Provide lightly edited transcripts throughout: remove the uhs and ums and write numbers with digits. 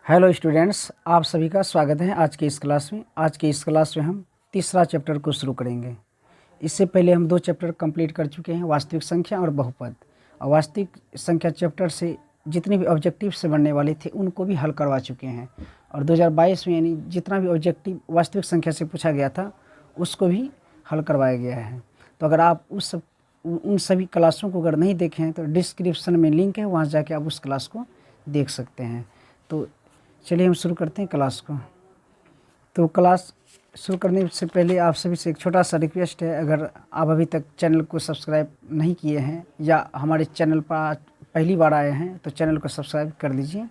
Hello students, आप सभी का स्वागत है आज की इस क्लास में। आज की इस क्लास में हम तीसरा चैप्टर को शुरू करेंगे। इससे पहले हम 2 चैप्टर कंप्लीट कर चुके हैं, वास्तविक संख्या और बहुपद। और वास्तविक संख्या चैप्टर से जितने भी ऑब्जेक्टिव से बनने वाले थे उनको भी हल करवा चुके हैं। और 2022 में यानी जितना भी ऑब्जेक्टिव वास्तविक संख्या से पूछा गया था उसको भी हल करवाया गया है। तो अगर आप उन सभी क्लासों को अगर नहीं देखें हैं तो डिस्क्रिप्शन में लिंक है, वहाँ जाके आप उस क्लास को देख सकते हैं। तो चलिए हम शुरू करते हैं क्लास को। तो क्लास शुरू करने से पहले आप सभी से एक छोटा सा रिक्वेस्ट है, अगर आप अभी तक चैनल को सब्सक्राइब नहीं किए हैं या हमारे चैनल पर पहली बार आए हैं तो चैनल को सब्सक्राइब कर लीजिए।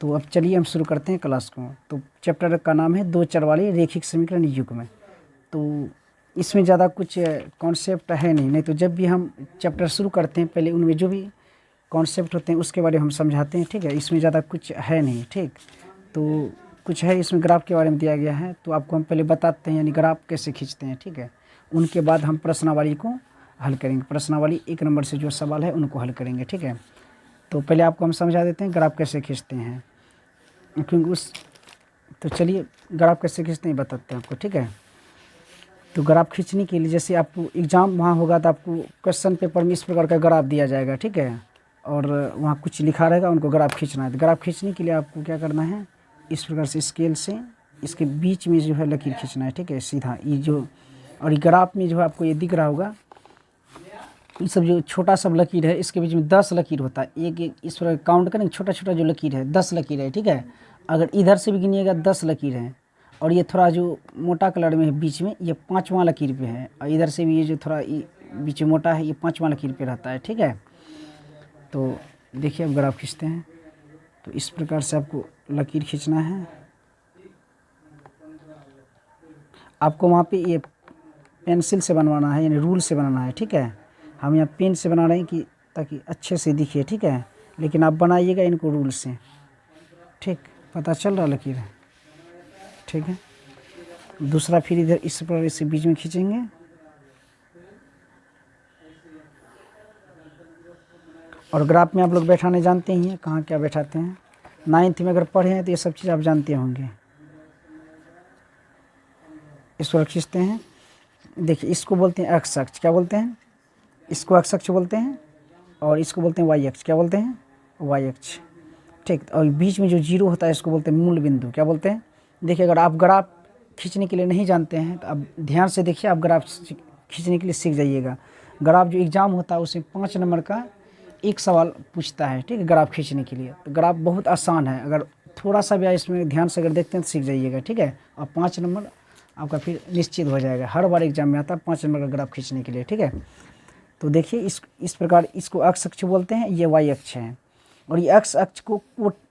तो अब चलिए हम शुरू करते हैं क्लास को। तो चैप्टर का नाम है 2 चर वाले रैखिक समीकरण युग्म। तो इसमें ज़्यादा कुछ कॉन्सेप्ट है नहीं तो जब भी हम चैप्टर शुरू करते हैं पहले उनमें जो भी कॉन्सेप्ट होते हैं उसके बारे में हम समझाते हैं, ठीक है। इसमें ज़्यादा कुछ है नहीं, ठीक। तो कुछ है इसमें ग्राफ के बारे में दिया गया है, तो आपको हम पहले बताते हैं यानी ग्राफ कैसे खींचते हैं, ठीक है। उनके बाद हम प्रश्नावली को हल करेंगे। प्रश्नावली 1 नंबर से जो सवाल है उनको हल करेंगे, ठीक है। तो पहले आपको हम समझा देते हैं ग्राफ कैसे खींचते हैं, क्योंकि तो चलिए ग्राफ कैसे खींचते हैं बताते हैं आपको, ठीक है। तो ग्राफ खींचने के लिए जैसे आपको एग्ज़ाम वहाँ होगा तो आपको क्वेश्चन पेपर में इस प्रकार का ग्राफ दिया जाएगा, ठीक है। और वहाँ कुछ लिखा रहेगा, उनको ग्राफ खींचना है। तो ग्राफ खींचने के लिए आपको क्या करना है, इस प्रकार से स्केल से इसके बीच में जो है लकीर खींचना है, ठीक है, सीधा। ये जो और ये ग्राफ में जो है आपको ये दिख रहा होगा, ये सब जो छोटा सब लकीर है इसके बीच में 10 लकीर होता है। एक इस प्रकार काउंट करेंगे, छोटा छोटा जो लकीर है 10 लकीर है, ठीक है। अगर इधर से भी गिनिएगा 10 लकीर है। और ये थोड़ा जो मोटा कलर में है बीच में ये 5वां लकीर पे है। और इधर से भी ये जो थोड़ा बीच में मोटा है ये 5वां लकीर पे रहता है, ठीक है। तो देखिए अब ग्राफ खींचते हैं। तो इस प्रकार से आपको लकीर खींचना है। आपको वहाँ पे ये पेंसिल से बनवाना है यानी रूल से बनाना है, ठीक है। हम यहाँ पेन से बना रहे हैं कि ताकि अच्छे से दिखे, ठीक है। लेकिन आप बनाइएगा इनको रूल से, ठीक। पता चल रहा लकीर है, ठीक है। दूसरा फिर इधर इस प्रकार इसे बीच में खींचेंगे। और ग्राफ में आप लोग बैठाने जानते ही हैं, कहाँ क्या बैठाते हैं। 9th में अगर पढ़े हैं तो ये सब चीज़ आप जानते होंगे। इसको खींचते हैं। देखिए इसको बोलते हैं एक्स अक्ष, क्या बोलते हैं, इसको एक्स अक्ष बोलते हैं। और इसको बोलते हैं वाई अक्ष, क्या बोलते हैं, वाई अक्ष, ठीक। और बीच में जो जीरो होता है इसको बोलते हैं मूल बिंदु, क्या बोलते हैं। देखिए अगर आप ग्राफ खींचने के लिए नहीं जानते हैं तो अब ध्यान से देखिए, आप ग्राफ खींचने के लिए सीख जाइएगा। ग्राफ जो एग्ज़ाम होता है उसमें 5 नंबर का एक सवाल पूछता है, ठीक है, ग्राफ खींचने के लिए। तो ग्राफ बहुत आसान है, अगर थोड़ा सा भी इसमें ध्यान से अगर देखते हैं तो सीख जाइएगा, ठीक है। और 5 नंबर आपका फिर निश्चित हो जाएगा। हर बार एग्जाम में आता है 5 नंबर का ग्राफ खींचने के लिए, ठीक है। तो देखिए इस प्रकार इसको एक्स अक्ष बोलते हैं, ये वाई अक्ष है। और ये एक्स अक्ष को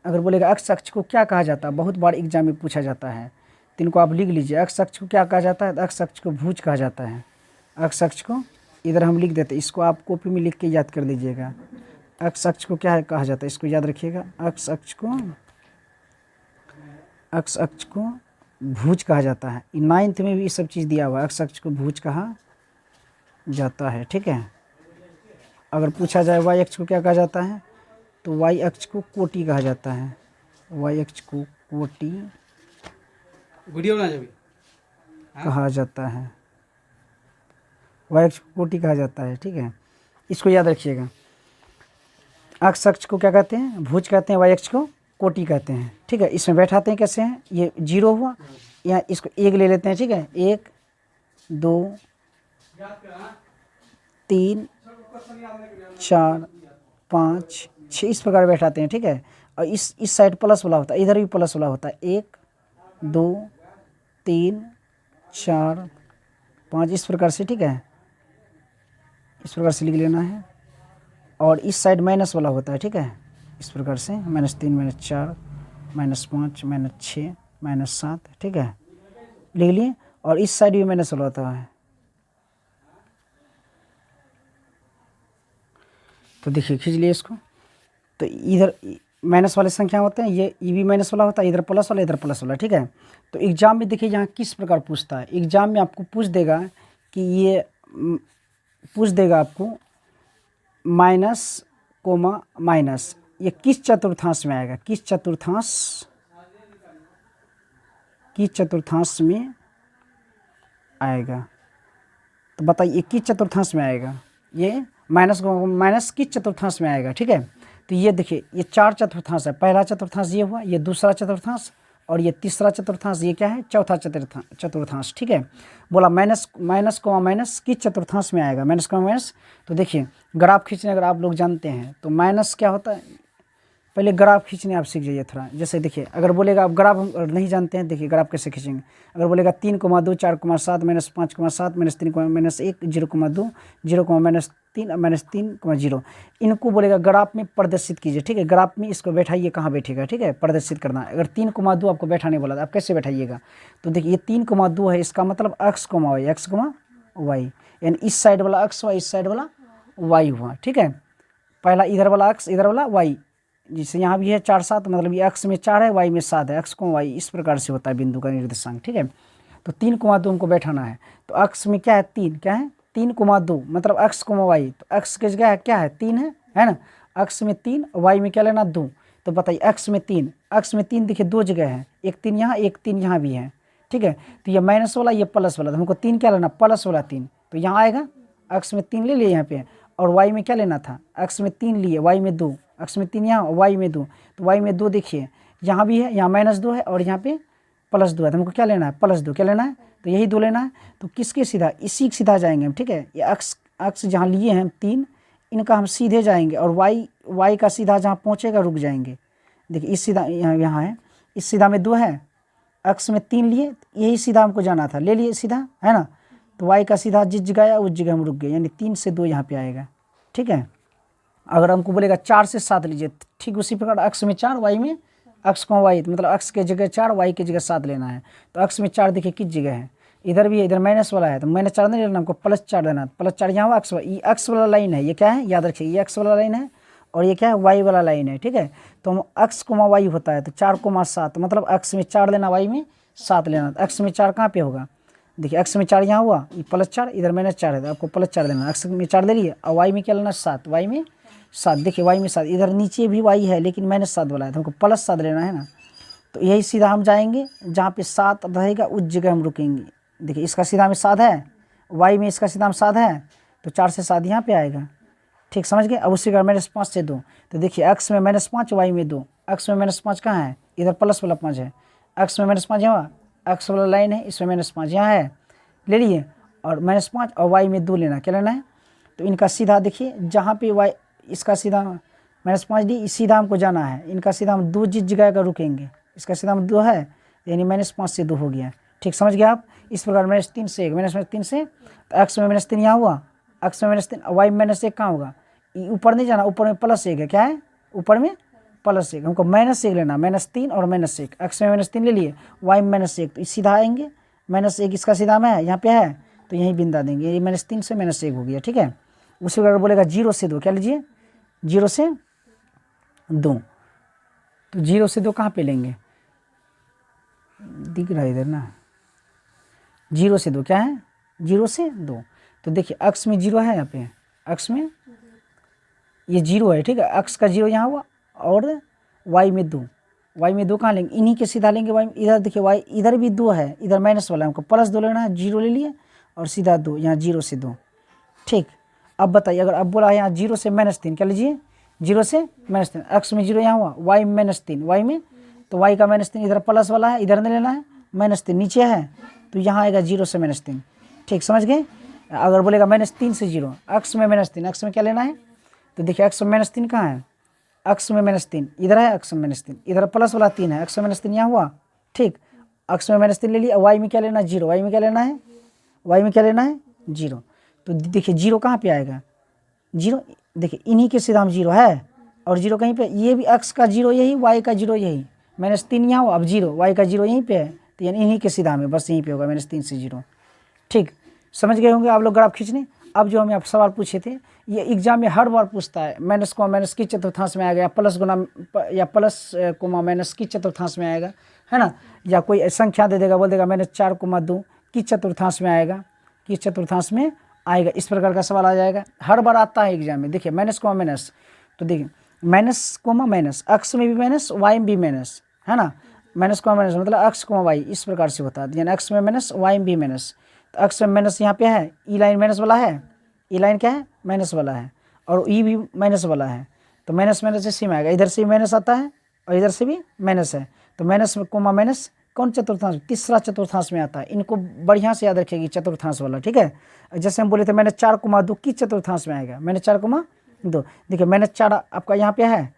अगर बोलेगा एक्स अक्ष को क्या कहा जाता है, बहुत बार एग्जाम में पूछा जाता है, तो इनको आप लिख लीजिए। एक्स अक्ष को क्या कहा जाता है, एक्स अक्ष को भुज कहा जाता है। एक्स अक्ष को इधर हम लिख देते हैं, इसको आप कॉपी में लिख के याद कर लीजिएगा। एक्स अक्ष को क्या है कहा जाता है, इसको याद रखिएगा। एक्स अक्ष को भुज कहा जाता है। 9th में भी ये सब चीज़ दिया हुआ है, एक्स अक्ष को भुज कहा जाता है, ठीक है। अगर पूछा जाए वाई अक्ष को क्या कहा जाता है, तो वाई अक्ष को कोटि कहा जाता है। वाई अक्ष को कोटि वीडियो बना जब कहा जाता है, वाई अक्ष को कोटि कहा जाता है, ठीक है। इसको याद रखिएगा। एक्स अक्ष को क्या कहते हैं, भुज कहते हैं, वाई अक्ष को कोटि कहते हैं, ठीक है। इसमें बैठाते हैं कैसे हैं, ये 0 हुआ, यहाँ इसको 1 ले लेते हैं, ठीक है। 1 2 3 4 5 6 इस प्रकार बैठाते हैं, ठीक है। और इस साइड प्लस वाला होता है, इधर भी प्लस वाला होता है। 1 2 3 4 5 इस प्रकार से, ठीक है। इस प्रकार से लिख लेना है। और इस साइड माइनस वाला होता है, ठीक है। इस प्रकार से -3 -4 -5 -6 -7, ठीक है, लिख लिए। और इस साइड भी माइनस वाला होता है। तो देखिए खींच लिए इसको। तो इधर माइनस वाले संख्या होते हैं, ये भी माइनस वाला होता है, इधर प्लस वाला, इधर प्लस वाला, ठीक है। तो एग्जाम में देखिए यहाँ किस प्रकार पूछता है। एग्जाम में आपको पूछ देगा कि ये पूछ देगा आपको माइनस कोमा माइनस, ये किस चतुर्थांश में आएगा, किस चतुर्थांश में आएगा, तो बताइए ये किस चतुर्थांश में आएगा, ये माइनस किस चतुर्थांश में आएगा। ठीक है, तो ये देखिए ये 4 चतुर्थांश है, पहला चतुर्थांश ये हुआ, ये दूसरा चतुर्थांश और ये तीसरा चतुर्थांश, ये क्या है चौथा चतुर्थांश। ठीक है, बोला माइनस किस चतुर्थांश में आएगा, माइनस। तो देखिए ग्राफ खींचने अगर आप लोग जानते हैं तो माइनस क्या होता है, पहले ग्राफ खींचने आप सीख जाइए थोड़ा। जैसे देखिए अगर बोलेगा आप ग्राफ नहीं जानते हैं, देखिए ग्राफ कैसे खींचेंगे। अगर बोलेगा 3,2 4,7 -5,7 -3,-1 0,2 0,-3 -3,0 इनको बोलेगा ग्राफ में प्रदर्शित कीजिए। ठीक है, ग्राफ में इसको बैठाइए, कहाँ बैठेगा, ठीक है प्रदर्शित करना है। अगर 3,2 आपको बैठाने बोला तो आप कैसे बैठाइएगा, तो देखिए ये 3,2 है, इसका मतलब x, y यानी इस साइड वाला x हुआ, इस साइड वाला y हुआ। ठीक है, पहला इधर वाला x इधर वाला y, जिससे यहाँ भी है 4 7, मतलब ये x में 4 है, y में 7 है, x, y इस प्रकार से होता है बिंदु का निर्देशांक। ठीक है, तो 3,2 हमको बैठाना है, तो x में क्या है 3, क्या है 3,2 मतलब x, y, तो x की जगह क्या है 3 है ना, x में 3, y में क्या लेना 2, तो बताइए x में 3 देखिए 2 जगह है, एक 3 यहाँ, एक 3 यहाँ भी है। ठीक है, तो ये माइनस वाला ये प्लस वाला, तो हमको 3 क्या लेना प्लस वाला 3, तो यहाँ आएगा x में 3 ले लिए यहाँ पे, और y में क्या लेना था, x में 3 लिए, y में 2, x में 3 यहाँ, y में 2, तो y में 2 देखिए यहाँ भी है, यहाँ -2 है और यहाँ पे +2 है, तो हमको क्या लेना है +2, क्या लेना है, तो यही 2 लेना है। तो किसके सीधा, इसी के सीधा जाएंगे हम। ठीक है, ये x जहाँ लिए हैं 3, इनका हम सीधे जाएंगे और y का सीधा जहाँ पहुँचेगा रुक जाएंगे। देखिए इस सीधा यहाँ है, इस सीधा में 2 है, x में 3 लिए, यही सीधा हमको जाना था, ले लिए सीधा, है ना, तो y का सीधा जिस जगह आया उस जगह हम रुक गए, यानी 3 से 2 यहाँ पे आएगा। ठीक है, अगर हमको बोलेगा 4 से 7 लीजिए, ठीक उसी प्रकार x में 4, y में x, y, तो मतलब x के जगह 4, y के जगह 7 लेना है। तो x में 4 देखिए किस जगह है, इधर भी है, इधर माइनस वाला है, तो -4 नहीं लेना, हमको +4 देना, +4 यहाँ हुआ x, ये x वाला लाइन है, ये क्या है याद रखिए, ये x वाला लाइन है और ये क्या है y वाला लाइन है। ठीक है, तो हम x, y होता है, तो 4,7 मतलब x में 4 लेना, y में 7 लेना, तो x में 4 कहाँ पे होगा, देखिए x में 4 यहाँ हुआ, ये +4 इधर -4 है, तो आपको +4 देना, x में 4 ले लिए और y में क्या लेना 7, y में 7, देखिए y में 7, इधर नीचे भी y है लेकिन -7 वाला है, तो हमको +7 लेना है ना। तो यही सीधा हम जाएंगे, जहाँ पे 7 रहेगा उस जगह हम रुकेंगे। देखिए इसका सीधा में 7 है, y में इसका सीधा में 7 है, तो 4 से 7 यहाँ पे आएगा। ठीक समझ गए। अब उसी का -5 से 2, तो देखिए x में -5, y में 2, x में -5 कहाँ है, इधर प्लस वाला 5 है, x में -5 यहाँ, x वाला लाइन है, इसमें -5 यहाँ है, ले लिए, और -5 और y में 2 लेना, क्या लेना है, तो इनका सीधा देखिए जहाँ पे y, इसका सीधा -5 डी, सीधा हमको जाना है, इनका सीधा हम 2 जिस जगह का रुकेंगे, इसका सीधा हम 2 है, यानी -5 से 2 हो गया। ठीक समझ गए आप। इस प्रकार -3 से 1, -3 से, तो x में -3 यहाँ हुआ, x में -3, y में -1 कहाँ होगा, ऊपर नहीं जाना, ऊपर में +1 है, क्या है ऊपर में +1, हमको -1 लेना, -3 और -1, x में -3 ले लिए, y में -1, तो सीधा आएंगे, -1 इसका सीधा में है, यहाँ पे है, तो यहीं बिंदा देंगे, ये -3 से -1 हो गया। ठीक है, उसी प्रकार बोलेगा 0 से 2, क्या लीजिए 0 से 2, तो 0 से 2 कहाँ पे लेंगे, दिख रहा है इधर ना, 0 से 2 क्या है 0 से 2, तो देखिए x में 0 है, यहाँ पे x में ये 0 है। ठीक है, x का 0 यहाँ हुआ और y में 2 कहाँ लेंगे, इन्हीं के सीधा लेंगे, y इधर देखिए y इधर भी 2 है, इधर माइनस वाला है, हमको +2 लेना है, 0 ले लिए और सीधा 2, यहाँ 0 से 2। ठीक, अब बताइए अगर अब बोला है यहाँ 0 से -3, क्या लीजिए 0 से -3, x में 0 यहाँ हुआ, y में -3, y में, तो y का -3 इधर प्लस वाला है, इधर नहीं लेना है, -3 नीचे है, तो यहाँ आएगा 0 से -3। ठीक समझ गए। अगर बोलेगा -3 से 0, x में -3, x में क्या लेना है, तो देखिए x में -3 कहाँ है, x में -3 इधर है, x में -3 इधर प्लस वाला 3 है, x में -3 यहाँ हुआ। ठीक, x में -3 ले लिया, y में क्या लेना है 0, y में क्या लेना है, y में क्या लेना है 0, तो देखिए 0 कहाँ पे आएगा 0, देखिए इन्हीं के सीधा हम 0 है और 0 कहीं पे, ये भी x का 0 यही, y का 0 यही, -3 यहाँ हुआ, अब 0, y का 0 यहीं पे है, तो यानी इन्हीं के सीधा में बस यहीं पे होगा -3 से 0। ठीक समझ गए होंगे आप लोग ग्राफ खींचने। अब जो हमें आप सवाल पूछे थे, ये एग्जाम में हर बार पूछता है, माइनस को माइनस किस चतुर्थांश में आएगा, प्लस गुना या प्लस कोमा माइनस किस चतुर्थांश में आएगा, है ना, या कोई संख्या दे देगा, बोल देगा -4,2 किस चतुर्थांश में आएगा, किस चतुर्थांश में आएगा, इस प्रकार का सवाल आ जाएगा, हर बार आता है एग्जाम में। देखिए माइनस को माइनस, तो देखिए माइनस कोमा माइनस, अक्स में भी माइनस वाई में भी माइनस, है ना। माइनस कोमा माइनस मतलब अक्स कोमा वाई इस प्रकार से होता है, यानी अक्स में माइनस वाई में भी माइनस। तो अक्स में माइनस यहाँ पे है, ई लाइन माइनस वाला है, ई लाइन क्या है माइनस वाला है, और ई भी माइनस वाला है। तो माइनस माइनस इसी में आएगा, इधर से भी माइनस आता है और इधर से भी माइनस है। तो माइनस कोमा माइनस कौन चतुर्थांश, तीसरा चतुर्थांश में आता है। इनको बढ़िया से याद रखिएगी चतुर्थांश वाला, ठीक है। जैसे हम बोले थे मैंने 4,2 किस चतुर्थांश में आएगा, मैंने 4,2, देखिए मैंने 4 आपका यहाँ पे है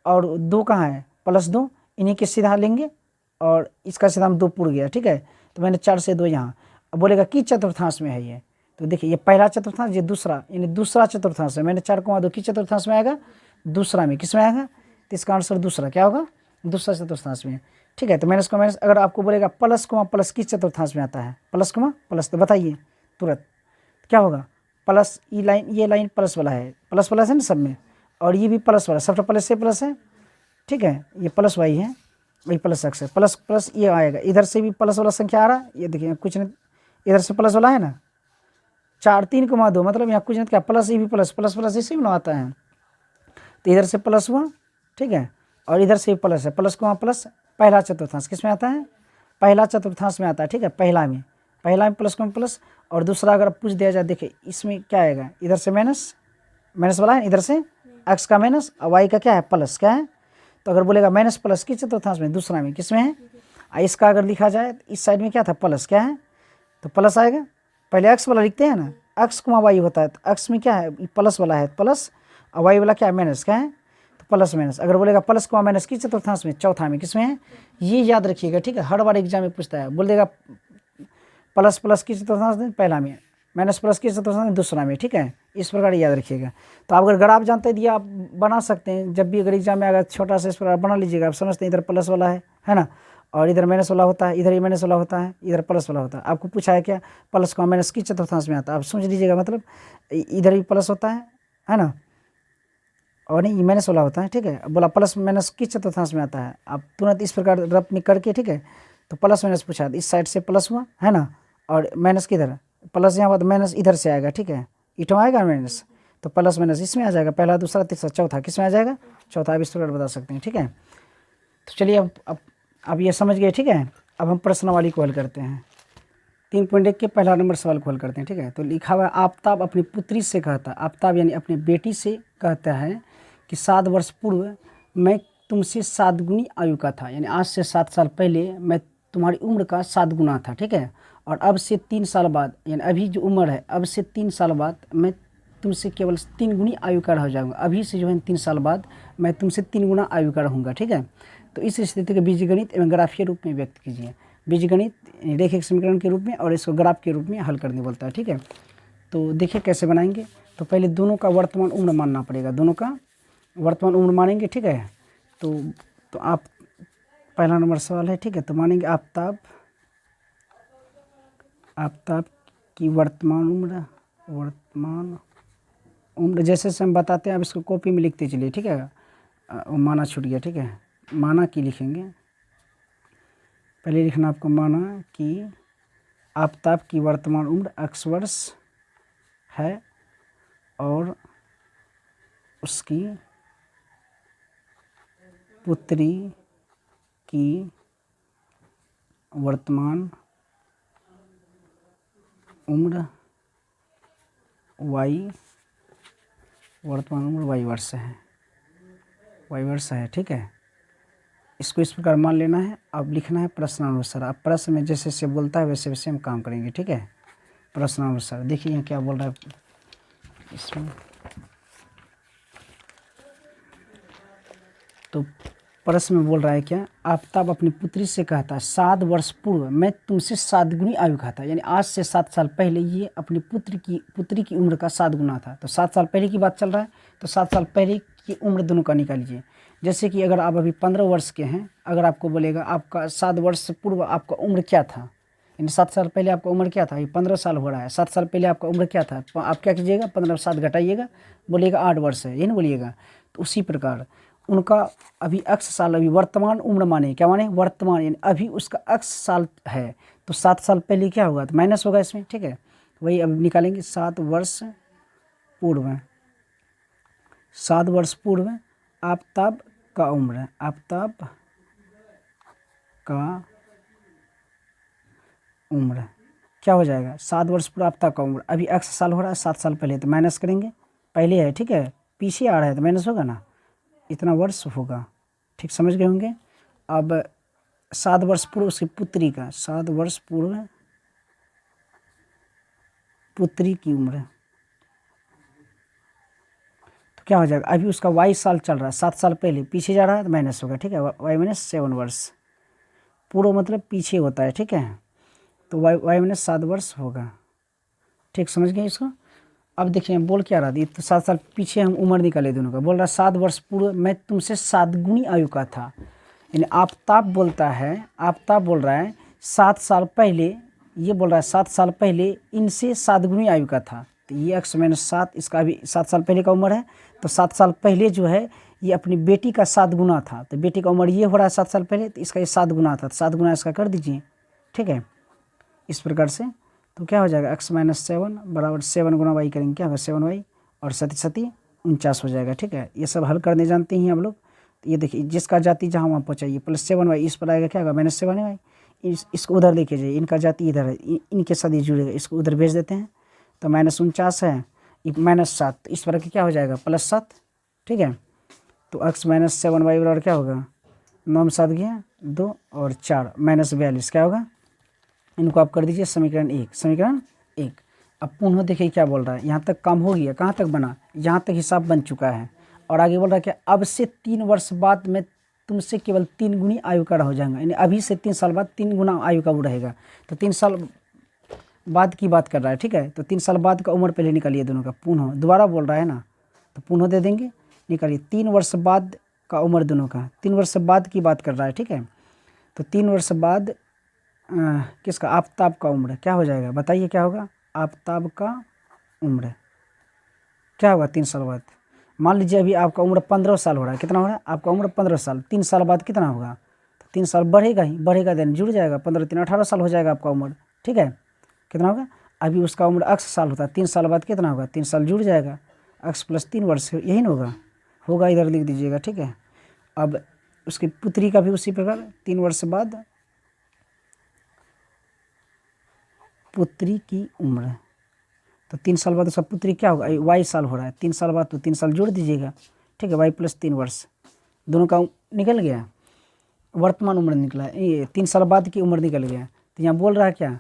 और 2 कहाँ है +2, इन्हीं के सीधा लेंगे और इसका सीधा हम 2 पुर गया, ठीक है। तो मैंने 4 से 2 यहाँ, अब बोलेगा किस चतुर्थांश में है ये, तो देखिए ये पहला चतुर्थांश, ये दूसरा, यानी दूसरा चतुर्थांश है। मैंने 4,2 किस चतुर्थांश में आएगा, दूसरा में, किस में आएगा, तो इसका आंसर दूसरा क्या होगा, दूसरा चतुर्थांश में, ठीक है। तो माइनस को माइनस, अगर आपको बोलेगा प्लस कोमा प्लस किस चतुर्थांश में आता है, प्लस कोमा प्लस, तो बताइए तुरंत क्या होगा, प्लस ई लाइन, ये लाइन प्लस वाला है, प्लस प्लस है ना सब में, और ये भी प्लस वाला, सबसे प्लस से प्लस है, ठीक है। ये प्लस वाई है, वही प्लस एक्स है, प्लस प्लस ये आएगा, इधर से भी प्लस वाला संख्या आ रहा है, ये देखिए कुछ नहीं, इधर से प्लस वाला है ना, 4 3,2 मतलब यहाँ कुछ नहीं क्या, प्लस ये भी प्लस, प्लस प्लस इसी में आता है। तो इधर से प्लस हुआ, ठीक है, और इधर से भी प्लस है, प्लस को प्लस, पहला चतुर्थांश किस में आता है, पहला चतुर्थांश में आता है, ठीक है। पहला में प्लस को प्लस, और दूसरा अगर पूछ दिया जाए, देखिए इसमें क्या आएगा, इधर से माइनस, माइनस वाला है, इधर से एक्स का माइनस और वाई का क्या है प्लस, क्या है। तो अगर बोलेगा माइनस प्लस किस चतुर्थांश में, दूसरा में, किस में है, इसका अगर लिखा जाए तो इस साइड में क्या था प्लस, क्या है, तो प्लस आएगा। पहले एक्स वाला लिखते हैं ना, एक्स कोमा वाई होता है, तो एक्स में क्या है प्लस वाला है प्लस, और वाई वाला क्या है माइनस, क्या है, तो प्लस माइनस। अगर बोलेगा प्लस कोमा माइनस किस चतुर्थांश में, चौथा में, किस में है, ये याद रखिएगा, ठीक है। हर बार एग्जाम में पूछता है, बोल देगा प्लस प्लस किस चतुर्थांश में, पहला में, माइनस प्लस किस चतुर्थांश में, दूसरा में, ठीक है। इस प्रकार याद रखिएगा। तो आप अगर ग्राफ जानते हैं आप बना सकते हैं, जब भी अगर एग्जाम में अगर छोटा सा इस प्रकार बना लीजिएगा, आप समझते हैं इधर प्लस वाला है ना, और इधर माइनस वाला होता है, इधर ही माइनस वाला होता है, इधर प्लस वाला होता है। आपको पूछा है क्या प्लस का माइनस किस चतुर्थांश में आता है, आप समझ लीजिएगा, मतलब इधर भी प्लस होता है ना, और नहीं माइनस वाला होता है, ठीक है। बोला प्लस माइनस किस चतुर्थांश में आता है, आप तुरंत इस प्रकार रफ में करके, ठीक है। तो प्लस माइनस पूछा, इस साइड से प्लस हुआ है ना, और माइनस किधर, प्लस यहाँ बाद माइनस इधर से आएगा, ठीक है, इटो आएगा माइनस, तो प्लस माइनस इसमें आ जाएगा, पहला दूसरा तीसरा चौथा किस में आ जाएगा, चौथा। आप इस प्रकार बता सकते हैं, ठीक है। तो चलिए अब ये समझ गए, ठीक है। अब हम प्रश्नावली को हल करते हैं, 3.1 के पहला नंबर सवाल को हल करते हैं, ठीक है। तो लिखा हुआ है, आफ्ताब अपनी पुत्री से कहता है, आफ्ताब यानी अपनी बेटी से कहता है कि 7 वर्ष पूर्व मैं तुमसे 7 गुनी आयु का था, यानी आज से 7 साल पहले मैं तुम्हारी उम्र का 7 गुना था, ठीक है। और अब से 3 साल बाद, यानी अभी जो उम्र है, अब से 3 साल बाद मैं तुमसे केवल 3 गुनी आयु का रह जाऊँगा। अभी से जो है 3 साल बाद मैं तुमसे 3 गुना आयु का रहूँगा, ठीक है। तो इस स्थिति को बीजगणित एवं ग्राफीय रूप में व्यक्त कीजिए। बीजगणित रेखिक समीकरण के रूप में और इसको ग्राफ के रूप में हल करने बोलता है, ठीक है। तो देखिए कैसे बनाएंगे। तो पहले दोनों का वर्तमान उम्र मानना पड़ेगा, दोनों का वर्तमान उम्र मानेंगे, ठीक है। तो आप पहला नंबर सवाल है, ठीक है। तो मानेंगे आफ्ताब की वर्तमान उम्र जैसे से हम बताते हैं, आप इसको कॉपी में लिखते चलिए, ठीक है। माना छूट गया, ठीक है। माना की लिखेंगे, पहले लिखना आपको, माना कि आफ्ताब की वर्तमान उम्र x वर्ष है और उसकी पुत्री की वर्तमान उम्र y वर्ष है, ठीक है। इसको इस प्रकार मान लेना है। अब लिखना है प्रश्नानुसार। अब प्रश्न में जैसे जैसे बोलता है वैसे वैसे हम काम करेंगे, ठीक है। प्रश्नानुसार देखिए यहाँ क्या बोल रहा है इसमें। तो प्रश्न में बोल रहा है क्या, आफ्ताब अपनी पुत्री से कहता है 7 वर्ष पूर्व मैं तुमसे 7 गुनी आयु का था, यानी आज से 7 साल पहले ये अपनी पुत्री की उम्र का 7 गुना था। तो 7 साल पहले की बात चल रहा है, तो 7 साल पहले की उम्र दोनों का निकाल लीजिए। जैसे कि अगर आप अभी 15 वर्ष के हैं, अगर आपको बोलेगा आपका 7 वर्ष से पूर्व आपका उम्र क्या था, यानी 7 साल पहले आपका उम्र क्या था, ये 15 साल हो रहा है, 7 साल पहले आपका उम्र क्या था, आप क्या कीजिएगा 15 7 घटाइएगा, बोलिएगा 8 वर्ष है, ये नहीं बोलिएगा। तो उसी प्रकार उनका अभी x साल, अभी वर्तमान उम्र माने, क्या माने वर्तमान, यानी अभी उसका x साल है। तो 7 साल पहले क्या होगा, तो माइनस होगा इसमें, ठीक है। वही अब निकालेंगे 7 वर्ष पूर्व आफताब का उम्र, आफताब का उम्र क्या हो जाएगा, 7 वर्ष पूरा आफताब का उम्र। अभी x साल हो रहा है, 7 साल पहले, तो माइनस करेंगे, पहले है ठीक है, पीछे आ रहा है तो माइनस होगा ना, इतना वर्ष होगा। ठीक समझ गए होंगे। अब 7 वर्ष पूर्व उसकी पुत्री का, 7 वर्ष पूर्व पुत्री की उम्र, तो क्या हो जाएगा, अभी उसका y साल चल रहा है, 7 साल पहले, पीछे जा रहा है तो माइनस होगा। ठीक है, y माइनस 7 वर्ष, पूर्व मतलब पीछे होता है। ठीक है, तो y माइनस 7 वर्ष होगा। ठीक समझ गए इसको। अब देखिए बोल क्या रहा था, तो 7 साल पीछे हम उम्र निकाले दोनों का, बोल रहा 7 वर्ष पूर्व मैं तुमसे 7 गुनी आयु का था। यानी आफताब बोलता है, आफताब बोल रहा है 7 साल पहले, ये बोल रहा है 7 साल पहले इनसे 7 गुनी आयु का था। तो ये x माइनस 7, इसका अभी 7 साल पहले का उम्र है, तो 7 साल पहले जो है ये अपनी बेटी का 7 गुना था, तो बेटी का उम्र ये हो रहा है 7 साल पहले, तो इसका ये 7 गुना था, तो 7 गुना इसका कर दीजिए। ठीक है, इस प्रकार से तो क्या हो जाएगा, x माइनस 7 बराबर 7 गुना y करेंगे, क्या होगा 7y, और सती सती 49 हो जाएगा। ठीक है, ये सब हल करने जानते हैं हम लोग। तो ये देखिए जिसका जाति जहाँ वहाँ पहुँचाइए, प्लस 7y, इस पर आएगा क्या होगा माइनस 7y, इसको उधर लेके जाइए, इनका जाति इधर है, इनके साथ ये जुड़ेगा, इसको उधर भेज देते हैं, तो माइनस 49 है, ये माइनस 7, तो इस पर के क्या हो जाएगा प्लस 7। ठीक है, तो x माइनस 7y बराबर क्या होगा, 9 में 7 गया 2 और 4 माइनस 42, क्या होगा, इनको आप कर दीजिए समीकरण 1, समीकरण 1। अब पुनः देखिए क्या बोल रहा है, यहाँ तक काम हो गया, कहाँ तक बना, यहाँ तक हिसाब बन चुका है, और आगे बोल रहा है कि अब से 3 वर्ष बाद मैं तुमसे केवल 3 गुनी आयु का हो जाएगा, यानी अभी से 3 साल बाद 3 गुना आयु का वो रहेगा, तो 3 साल बाद की बात कर रहा है। ठीक है, तो 3 साल बाद का उम्र पहले निकालिए दोनों का, पुनः दोबारा बोल रहा है ना, तो पुनः दे देंगे, निकालिए 3 वर्ष बाद का उम्र दोनों का, 3 वर्ष बाद की बात कर रहा है। ठीक है, तो 3 वर्ष बाद किसका, आफताब का उम्र क्या हो जाएगा, बताइए क्या होगा, आफताब का उम्र क्या होगा 3 साल बाद। मान लीजिए अभी आपका उम्र 15 साल हो रहा है, कितना हो रहा है आपका उम्र 15 साल, 3 साल बाद कितना होगा, तो 3 साल बढ़ेगा ही, बढ़ेगा देन जुड़ जाएगा, 15 3 18 साल हो जाएगा आपका उम्र। ठीक है, कितना होगा, अभी उसका उम्र x साल होता है, 3 साल बाद कितना होगा, 3 साल जुड़ जाएगा, x प्लस 3 वर्ष, यही ना होगा, इधर लिख दीजिएगा। ठीक है, अब उसकी पुत्री का भी उसी प्रकार 3 वर्ष बाद पुत्री की उम्र, तो 3 साल बाद उसका पुत्री क्या होगा, y साल हो रहा है, 3 साल बाद, तो 3 साल जोड़ दीजिएगा। ठीक है, y प्लस 3 वर्ष, दोनों का निकल गया, वर्तमान उम्र निकला, ये 3 साल बाद की उम्र निकल गया। तो यहाँ बोल रहा है क्या,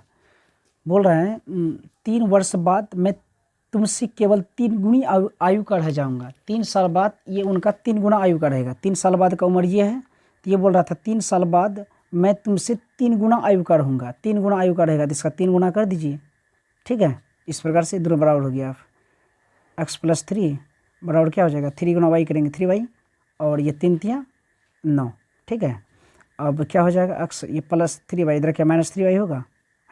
बोल रहा है 3 वर्ष बाद मैं तुमसे केवल 3 गुनी आयु का रह जाऊँगा, 3 साल बाद ये उनका 3 गुना आयु का रहेगा, 3 साल बाद का उम्र ये है, तो ये बोल रहा था 3 साल बाद मैं तुमसे 3 गुना आयु का रहूँगा, 3 गुना आयु का रहेगा, तो इसका 3 गुना कर दीजिए। ठीक है, इस प्रकार से दोनों बराबर हो गया, आप x प्लस 3 बराबर क्या हो जाएगा, 3 गुना y करेंगे 3y, और ये 3 3 9। ठीक है, अब क्या हो जाएगा, x ये प्लस 3y, इधर क्या माइनस 3y होगा,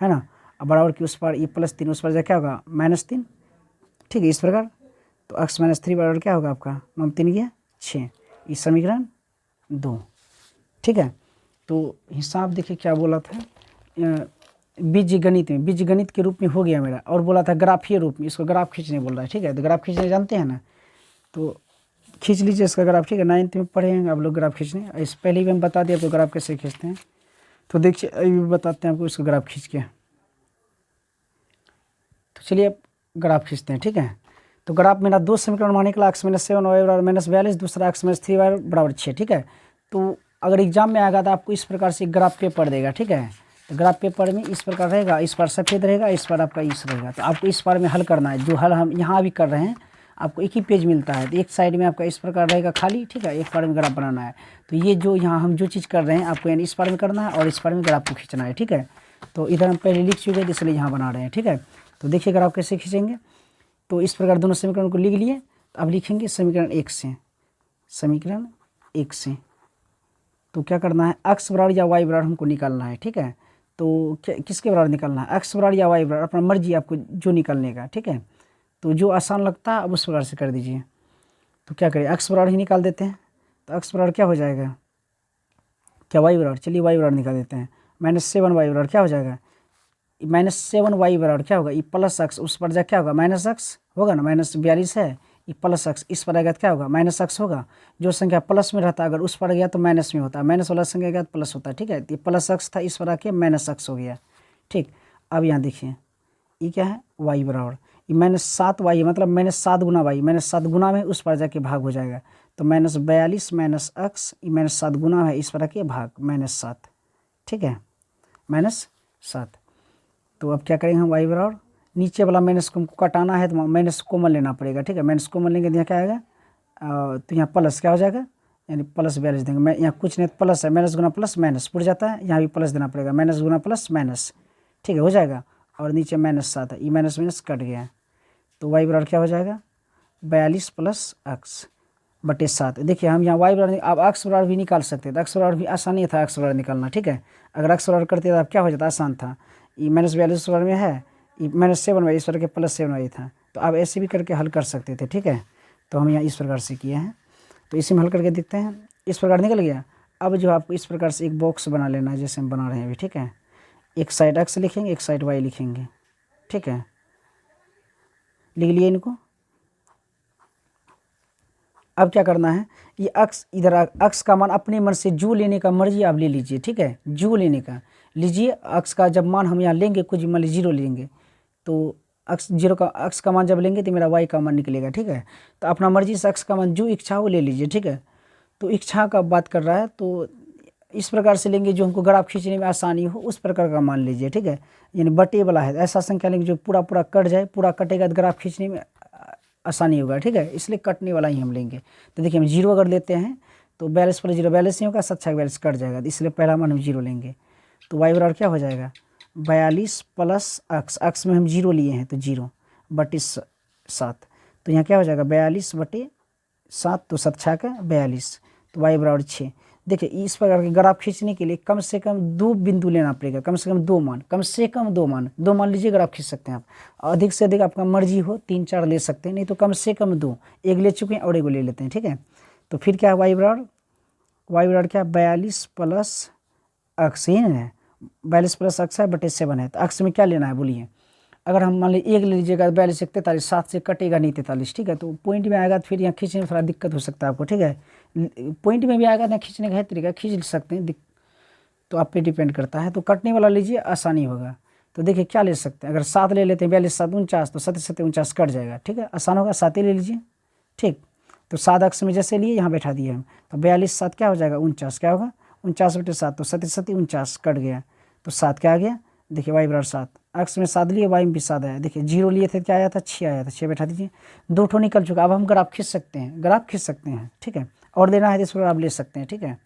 है ना, अब बराबर की उस पर ये प्लस 3, उस पर क्या होगा माइनस 3। ठीक है, इस प्रकार तो x माइनस 3 बराबर क्या होगा आपका, 9 3 गया 6, इस समीकरण 2। ठीक है, तो हिसाब देखिए क्या बोला था, बीजगणित में, बीजगणित के रूप में हो गया मेरा, और बोला था ग्राफीय रूप में, इसको ग्राफ खींचने बोल रहा है। ठीक है, तो ग्राफ खींचने जानते हैं ना, तो खींच लीजिए इसका ग्राफ। ठीक है, 9th में पढ़ेंगे आप लोग ग्राफ खींचने, इस पहले भी हम बता दिया आपको ग्राफ कैसे खींचते हैं, तो देखिए अभी भी बताते हैं आपको इसको ग्राफ खींच के। तो चलिए अब ग्राफ खींचते हैं। ठीक है, तो ग्राफ मेरा 2 समीकरण मान निकला, x माइनस 7 y बराबर माइनस 42, दूसरा x माइनस 3 y बराबर 6। ठीक है, तो अगर एग्जाम में आएगा तो आपको इस प्रकार से ग्राफ पेपर देगा। ठीक है, तो ग्राफ पेपर में इस प्रकार रहेगा, इस पर सफ़ेद रहेगा, इस पर आपका इस रहेगा, तो आपको इस बार में हल करना है, जो हल हम यहाँ भी कर रहे हैं, आपको एक ही पेज मिलता है, तो एक साइड में आपका इस प्रकार रहेगा खाली। ठीक है, एक बार में ग्राफ बनाना है, तो ये जो यहाँ हम जो चीज़ कर रहे हैं आपको यानी इस बार में करना है, और इस बार में ग्राफ को खींचना है। ठीक है, तो इधर हम पहले लिख चुके हैं, इसलिए यहाँ बना रहे हैं। ठीक है, तो देखिए ग्राफ कैसे खींचेंगे, तो इस प्रकार दोनों समीकरण को लिख लिए, तो अब लिखेंगे समीकरण 1 से, समीकरण 1 से तो क्या करना है, x बराबर या y बराबर हमको निकालना है। ठीक है, तो किसके बराबर निकालना है, x बराबर या y बराबर, अपना मर्जी आपको जो निकालने का। ठीक है, तो जो आसान लगता है अब उस प्रकार से कर दीजिए। तो क्या करें, x बराबर ही निकाल देते हैं, तो x बराबर क्या हो जाएगा, क्या y बराबर, चलिए y बराबर निकाल देते हैं, -7y बराबर क्या हो जाएगा, -7y बराबर क्या होगा, ये प्लस x, उस पर जा क्या होगा माइनस x होगा ना, -42 है, ये प्लस एक्स, इस पर आएगा तो क्या होगा माइनस एक्स होगा। जो संख्या प्लस में रहता है अगर उस पर गया तो माइनस में होता है, माइनस वाला संख्या गया तो प्लस होता है। ठीक है, तो ये प्लस एक्स था, इस पर आके माइनस एक्स हो गया। ठीक, अब यहाँ देखिए ये क्या है वाई बराबर ये -7y मतलब -7 गुना वाई, -7 गुना में उस पर जाके भाग हो जाएगा। तो -42 माइनस एक्स, ये -7 गुना है इस पर आके भाग -7। ठीक है, -7। तो अब क्या करेंगे हम वाई बराबर नीचे वाला माइनस को हमको कटाना है तो माइनस कॉमन लेना पड़ेगा। ठीक है, माइनस कॉमन लेंगे तो यहाँ क्या आएगा तो यहाँ प्लस क्या हो जाएगा यानी +42 देंगे। मैं यहाँ कुछ नहीं प्लस है, माइनस गुना प्लस माइनस पुट जाता है, यहाँ भी प्लस देना पड़ेगा, माइनस गुना प्लस माइनस। ठीक है, हो जाएगा। और नीचे -7 है, ये माइनस माइनस कट गया है। तो वाई बराबर क्या हो जाएगा 42 + x बटे 7। देखिए हम यहाँ वाई बराबर अब एक्स बराबर भी निकाल सकते थे, एक्स बराबर भी आसानी था एक्स बराबर निकालना। ठीक है, अगर एक्स बराबर करते तो अब क्या हो जाता आसान था। ये -42 बराबर में है, ये -7 इस प्रकार के +7 था। तो आप ऐसे भी करके हल कर सकते थे। ठीक है, तो हम यहाँ इस प्रकार से किए हैं, तो इसी में हल करके देखते हैं। इस प्रकार निकल गया। अब जो आपको इस प्रकार से एक बॉक्स बना लेना है जैसे हम बना रहे हैं अभी। ठीक है, एक साइड एक्स लिखेंगे, एक साइड वाई लिखेंगे। ठीक है, लिख लिए इनको। अब क्या करना है ये अक्स इधर अक्स का मान अपने मन से जो लेने का मर्जी आप ले लीजिए। ठीक है, जो लेने का लीजिए। अक्स का जब मान हम यहाँ लेंगे कुछ मान लीजिए 0 लेंगे तो अक्स का मान जब लेंगे तो मेरा वाई का मान निकलेगा। ठीक है, तो अपना मर्जी से अक्स का मान जो इच्छा हो ले लीजिए। ठीक है, तो इच्छा का बात कर रहा है तो इस प्रकार से लेंगे जो हमको ग्राफ खींचने में आसानी हो उस प्रकार का मान लीजिए। ठीक है, यानी बटे वाला है ऐसा संख्या लेंगे जो पूरा पूरा कट जाए, पूरा कटेगा तो ग्राफ खींचने में आसानी होगा। ठीक है, इसलिए कटने वाला ही हम लेंगे। तो देखिए हम 0 अगर लेते हैं तो 42 + 0 42 ही होगा, 7×42 कट जाएगा, इसलिए पहला मान हम 0 लेंगे। तो वाई बराबर क्या हो जाएगा 42 + x, x में हम 0 लिए हैं तो 0 बटे 7। तो यहाँ क्या हो जाएगा 42 बटे 7, तो 7×6 = 42। तो वाई बराबर 6। देखिए इस प्रकार के ग्राफ खींचने के लिए कम से कम 2 बिंदु लेना पड़ेगा, कम से कम 2 मान, कम से कम 2 मान, 2 मान लीजिए ग्राफ खींच सकते हैं आप। अधिक से अधिक आपका मर्जी हो 3-4 ले सकते हैं, नहीं तो कम से कम 2, एक ले चुके हैं और एक ले लेते हैं। ठीक है, तो फिर क्या है वाई बराबर क्या 42 + x ही है, 42 + x है बटे 7 है। तो x में क्या लेना है बोलिए। अगर हम मान लीजिए 1 ले लीजिएगा 42 1 43, 7 से कटेगा नहीं 43। ठीक है, तो पॉइंट में आएगा तो फिर यहाँ खींचने में थोड़ा दिक्कत हो सकता है आपको। ठीक है, पॉइंट में भी आएगा ना खींचने का है तरीका, खींच सकते हैं, तो आप पे डिपेंड करता है। तो कटने वाला लीजिए आसानी होगा। तो देखिए क्या ले सकते हैं, अगर 7 ले लेते हैं 42 7 49, तो 7 7 49 कट जाएगा। ठीक है, आसान होगा, 7 ही ले लीजिए। ठीक, तो 7 अक्स में जैसे लिए यहाँ बैठा दिए हम, तो 42 7 क्या हो जाएगा 49, क्या होगा 49 बटे 7, तो 7 7 49 कट गया। तो 7 क्या आ गया देखिए वाई बराबर 7, अक्स में 7 लिए वाई में भी 7 आया। देखिए 0 लिए थे क्या आया था 6 आया था, 6 बैठा दीजिए। 2 ठो निकल चुका। अब हम ग्राफ खींच सकते हैं, ग्राफ खींच सकते हैं। ठीक है, और देना है तो इस पर आप ले सकते हैं। ठीक है,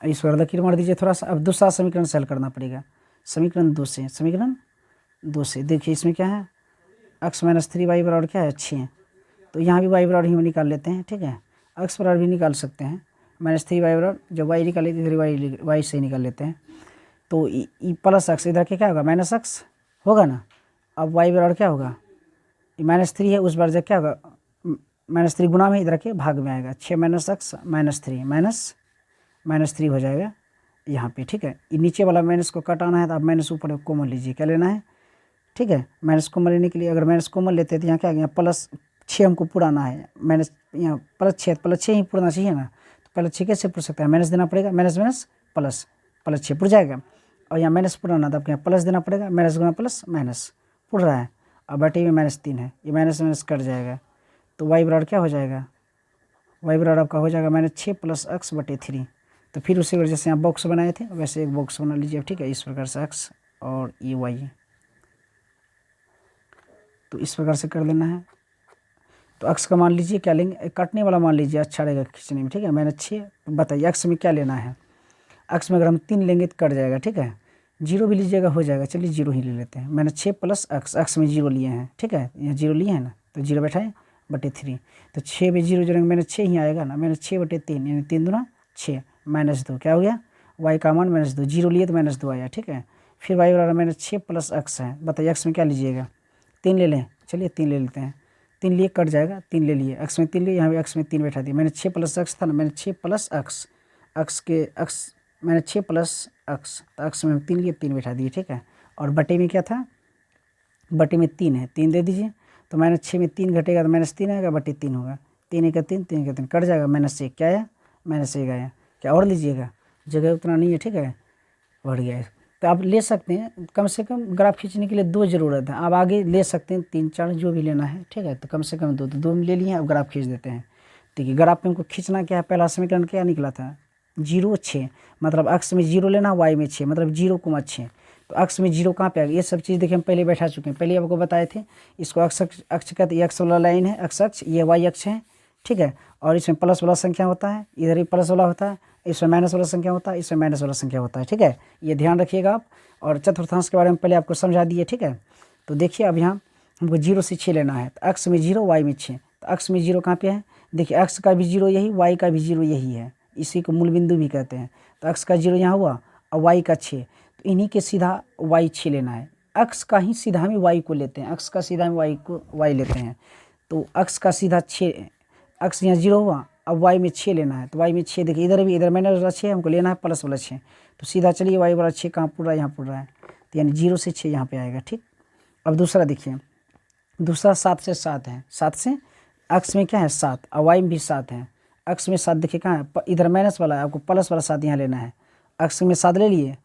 इस पर लकीर मार दीजिए थोड़ा सा। अब दूसरा समीकरण से हल करना पड़ेगा, समीकरण 2 से। समीकरण 2 से देखिए इसमें क्या है x - 3 वाई बराबर क्या है 6। तो यहाँ भी वाई बराबर ही निकाल लेते हैं। ठीक है, x बराबर भी निकाल सकते हैं, -3 वाई बराबर जब वाई निकाले इधर वाई से निकाल लेते हैं। तो ई प्लस एक्स इधर के क्या होगा -x होगा ना। अब वाई बराबर क्या होगा ये -3 है, उस बार जब क्या होगा -3 गुना में इधर के भाग में आएगा 6 - x -3 हो जाएगा यहाँ पे। ठीक है, ये नीचे वाला माइनस को कटाना है तो आप माइनस ऊपर कॉमन लीजिए, क्या लेना है। ठीक है, माइनस कॉमन लेने के लिए अगर माइनस कॉमन लेते हैं तो यहाँ क्या आ गया +6 हमको पुराना है, माइनस यहाँ +6 ही पुराना चाहिए ना। तो +6 कैसे पुर सकता है, माइनस देना पड़ेगा, माइनस माइनस +6 पुर जाएगा। और यहाँ माइनस पुराना तो आपके यहाँ प्लस देना पड़ेगा, माइनस गुना प्लस माइनस पुर रहा है। और बटे में -3 है, ये माइनस माइनस कट जाएगा। तो वाई बराबर क्या हो जाएगा वाई बराबर आपका हो जाएगा -6 + x बटे 3। तो फिर उसी वजह से यहाँ बॉक्स बनाए थे वैसे एक बॉक्स बना लीजिए। ठीक है, इस प्रकार से x और ये y, तो इस प्रकार से कर लेना है। तो x का मान लीजिए क्या लेंगे, कटने वाला मान लीजिए अच्छा रहेगा खींचने में। ठीक है, -6 बताइए x में क्या लेना है। x में अगर हम 3 लेंगे तो कट जाएगा। ठीक है, 0 भी लीजिएगा हो जाएगा, चलिए 0 ही ले लेते हैं। -6 + x, x में 0 लिए हैं। ठीक है, यहाँ 0 लिए हैं ना, तो 0 बैठाएँ बटे 3। तो 6 में 0 जोड़ेंगे -6 ही आएगा ना, -6 बटे 3 यानी 3 दूना 6 -2 क्या हो गया y का मान -2, 0 लिए तो -2 आया। ठीक है, फिर y बराबर -6 + x है, बताइए x में क्या लीजिएगा 3 ले लें, चलिए 3 ले लेते हैं। 3 लिए कट जाएगा, 3 ले लिए, x में 3 लिए, यहाँ भी x में 3 बैठा दिया। -6 + x था ना, -6 + x, x के x -6 + x, तो x में हम 3 लिए 3 बैठा दिए। ठीक है, और बटे में क्या था बटे में 3 है, 3 दे दीजिए। तो -6 में 3 घटेगा तो -3 आएगा, बटे 3 होगा। 3 एक 3, 3 एक 3 कट जाएगा, -1 क्या आया, -1 आया। क्या और लीजिएगा, जगह उतना नहीं है, ठीक है, बढ़ गया है। तो आप ले सकते हैं, कम से कम ग्राफ खींचने के लिए 2 ज़रूरत है। आप आगे ले सकते हैं 3 4 जो भी लेना है, ठीक है, तो कम से कम 2 तो 2 ले लिए, अब ग्राफ खींच देते हैं। देखिए ग्राफ पे हमको खींचना क्या है, पहला समीकरण क्या निकला था, 0 6, मतलब अक्ष में 0 लेना, वाई में 6, मतलब 0,6। तो अक्ष में 0 कहाँ पे आ गया, ये सब चीज़ देखिए हम पहले बैठा चुके हैं, पहले आपको बताए थे। इसको अक्ष कहते हैं, ये अक्ष वाला लाइन है, अक्ष, ये वाई अक्ष है, ठीक है, और इसमें प्लस वाला संख्या होता है, इधर ही प्लस वाला होता है, इसमें माइनस वाला संख्या होता है, इसमें माइनस वाला संख्या होता है, ठीक है, ये ध्यान रखिएगा आप। और चतुर्थांश के बारे में पहले आपको समझा दिए, ठीक है। तो देखिए अब यहाँ हमको 0 से 6 लेना है, तो अक्ष में 0, वाई में 6। तो अक्ष में 0 कहाँ पे है, देखिए अक्ष का भी 0 यही, वाई का भी 0 यही है, इसी को मूल बिंदु भी कहते हैं। तो अक्ष का 0 यहाँ हुआ और वाई का 6, तो इन्हीं के सीधा वाई 6 लेना है। अक्ष का ही सीधा में वाई को लेते हैं, अक्ष का सीधा में वाई लेते हैं। तो अक्ष का सीधा 6, अक्ष यहाँ 0 हुआ, अब वाई में 6 लेना है। तो वाई में 6, देखिए इधर भी, इधर माइनस वाला 6 हमको लेना है, प्लस वाला 6। तो सीधा चलिए वाई वाला 6 कहाँ पूरा, यहाँ पूरा है, तो यानी 0 से 6 यहाँ पे आएगा, ठीक। अब दूसरा देखिए, दूसरा 7 से 7 है, 7 से अक्ष में क्या है 7, और वाई में भी 7 है। अक्ष में 7 देखिए कहाँ है, इधर माइनस वाला है, आपको प्लस वाला 7 यहाँ लेना है। अक्ष में 7 ले लिए,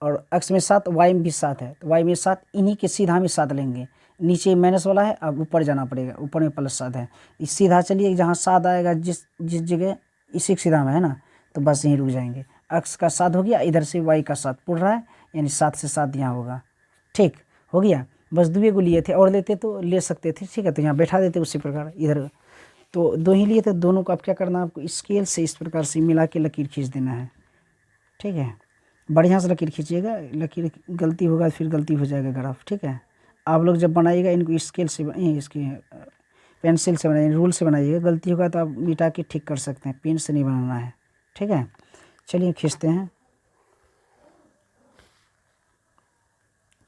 और अक्ष में 7, वाई में भी 7 है, तो वाई में 7, इन्हीं के सीधा में 7 लेंगे। नीचे माइनस वाला है, अब ऊपर जाना पड़ेगा, ऊपर में +7 है। इस सीधा चलिए, जहाँ 7 आएगा जिस जगह, इसी के सीधा में है ना, तो बस यहीं रुक जाएंगे। अक्ष का 7 हो गया, इधर से वाई का 7 पुर रहा है, यानी 7 से 7 यहाँ होगा, ठीक हो गया। बस 2 को लिए थे, और लेते तो ले सकते थे, ठीक है, तो यहाँ बैठा देते उसी प्रकार इधर। तो 2 ही लिए थे, दोनों को आप क्या करना है, आपको स्केल से इस प्रकार से मिला के लकीर खींच देना है, ठीक है। बढ़िया से लकीर खींचिएगा, लकीर गलती होगा फिर गलती हो जाएगा ग्राफ, ठीक है। आप लोग जब बनाइएगा इनको स्केल से, इसकी पेंसिल से बनाइए, रूल से बनाइएगा, गलती होगा तो आप मिटा के ठीक कर सकते हैं, पेन से नहीं बनाना है, ठीक है। चलिए खींचते हैं,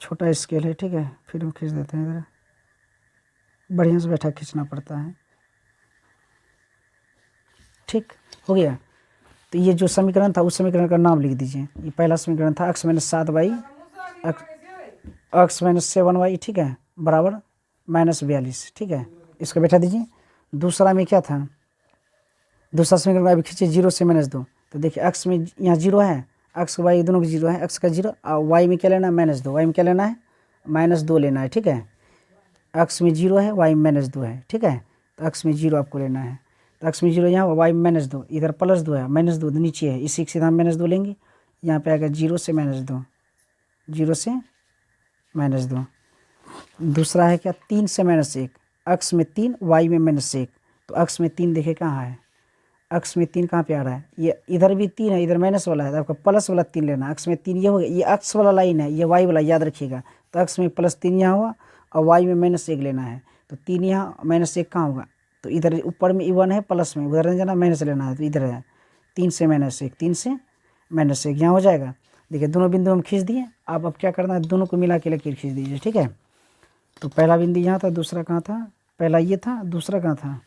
छोटा स्केल है, ठीक है, फिर हम खींच देते हैं। इधर बढ़िया से बैठा खींचना पड़ता है, ठीक हो गया। तो ये जो समीकरण था उस समीकरण का नाम लिख दीजिए। ये पहला समीकरण था अक्ष -7 वाई, अक्ष -7 वाई, ठीक है, बराबर -42, ठीक है, इसको बैठा दीजिए। दूसरा में क्या था, दूसरा समीकरण अभी खींचिए 0 से -2। तो देखिए अक्ष में यहाँ 0 है, अक्ष वाई दोनों के 0 है, अक्ष का 0, और वाई में क्या लेना है -2, वाई में क्या लेना है -2 लेना है, ठीक है। अक्ष में 0 है, वाई में -2 है, ठीक है, तो अक्ष में 0 आपको लेना है। तो अक्ष में 0 यहाँ, वाई में -2, इधर +2 है, -2 नीचे है, इसी के सीधा हम -2 लेंगे, यहाँ पे आएगा 0 से -2, 0 से -2। दूसरा है क्या, 3 से -1, अक्ष में 3, वाई में -1। तो अक्ष में 3 देखे कहाँ है, अक्ष में 3 कहाँ पे आ रहा है, ये इधर भी 3 है, इधर माइनस वाला है, तो आपका प्लस वाला 3 लेना। अक्ष में 3 ये हो गया, ये अक्ष वाला लाइन है, ये वाई वाला याद रखिएगा। तो अक्ष में +3 यहाँ हुआ, और वाई में -1 लेना है। तो 3 यहाँ, -1 कहाँ होगा, तो इधर ऊपर में 1 है, प्लस में उधर नहीं जाना, माइनस लेना है, तो इधर है 3 से -1, 3 से -1 यहाँ हो जाएगा। देखिए दोनों बिंदु हम खींच दिए। अब क्या करना है, दोनों को मिला के लकीर खींच दीजिए, ठीक है। तो पहला बिंदु यहाँ था, दूसरा कहाँ था, पहला ये था, दूसरा कहाँ था,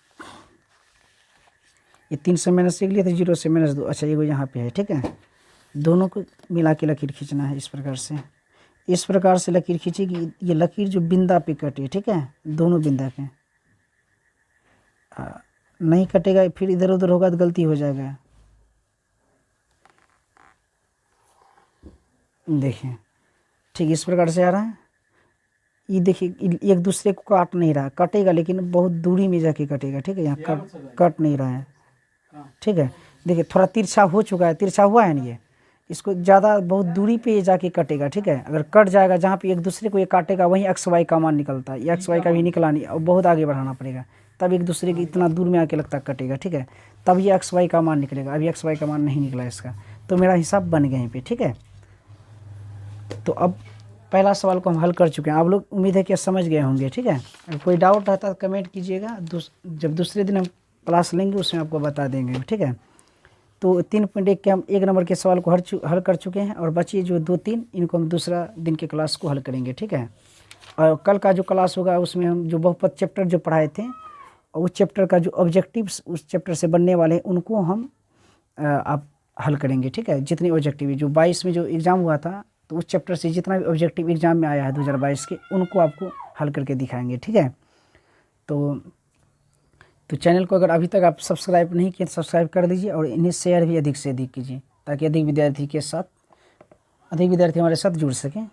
ये 3 से -1 लिए थे, 0 से -2, अच्छा ये यहाँ पे है, ठीक है। दोनों को मिला के लकीर खींचना है इस प्रकार से, इस प्रकार से लकीर खींची कि ये लकीर जो बिंदा पे कटे, ठीक है, दोनों बिंदा पे। नहीं कटेगा फिर इधर उधर होगा तो गलती हो जाएगा। देखिए ठीक इस प्रकार से आ रहा है, ये देखिए एक दूसरे को काट नहीं रहा, कटेगा लेकिन बहुत दूरी में जाके कटेगा, ठीक है, यहाँ कट नहीं रहा है, ठीक है। देखिए थोड़ा तिरछा हो चुका है, तिरछा हुआ है ना, ये इसको ज़्यादा बहुत दूरी पे ये जाके कटेगा, ठीक है। अगर कट जाएगा जहाँ पे एक दूसरे को ये काटेगा वहीं एक्स वाई का मान निकलता है, ये एक्स वाई का भी निकला नहीं, और बहुत आगे बढ़ाना पड़ेगा, तब एक दूसरे के इतना दूर में आके लगता कटेगा, ठीक है, तब ये एक्स वाई का मान निकलेगा। अभी एक्स वाई का मान नहीं निकला इसका, तो मेरा हिसाब बन गया यहीं पे, ठीक है। तो अब पहला सवाल को हम हल कर चुके हैं, आप लोग उम्मीद है कि समझ गए होंगे, ठीक है। अगर कोई डाउट रहता है तो कमेंट कीजिएगा, जब दूसरे दिन हम क्लास लेंगे उसमें आपको बता देंगे, ठीक है। तो 3.1 के हम 1 नंबर के सवाल को हल कर चुके हैं, और बची जो 2-3 इनको हम दूसरा दिन के क्लास को हल करेंगे, ठीक है। और कल का जो क्लास होगा उसमें हम जो बहुपद चैप्टर जो पढ़ाए थे, उस चैप्टर का जो ऑब्जेक्टिव्स उस चैप्टर से बनने वाले हैं उनको हम आप हल करेंगे, ठीक है। जितने ऑब्जेक्टिव जो 22 में जो एग्ज़ाम हुआ था, तो उस चैप्टर से जितना भी ऑब्जेक्टिव एग्जाम में आया है 2022 के, उनको आपको हल करके दिखाएंगे, ठीक है। तो चैनल को अगर अभी तक आप सब्सक्राइब नहीं किए तो सब्सक्राइब कर दीजिए और इन्हें शेयर भी अधिक से अधिक कीजिए ताकि अधिक विद्यार्थी हमारे साथ जुड़ सकें।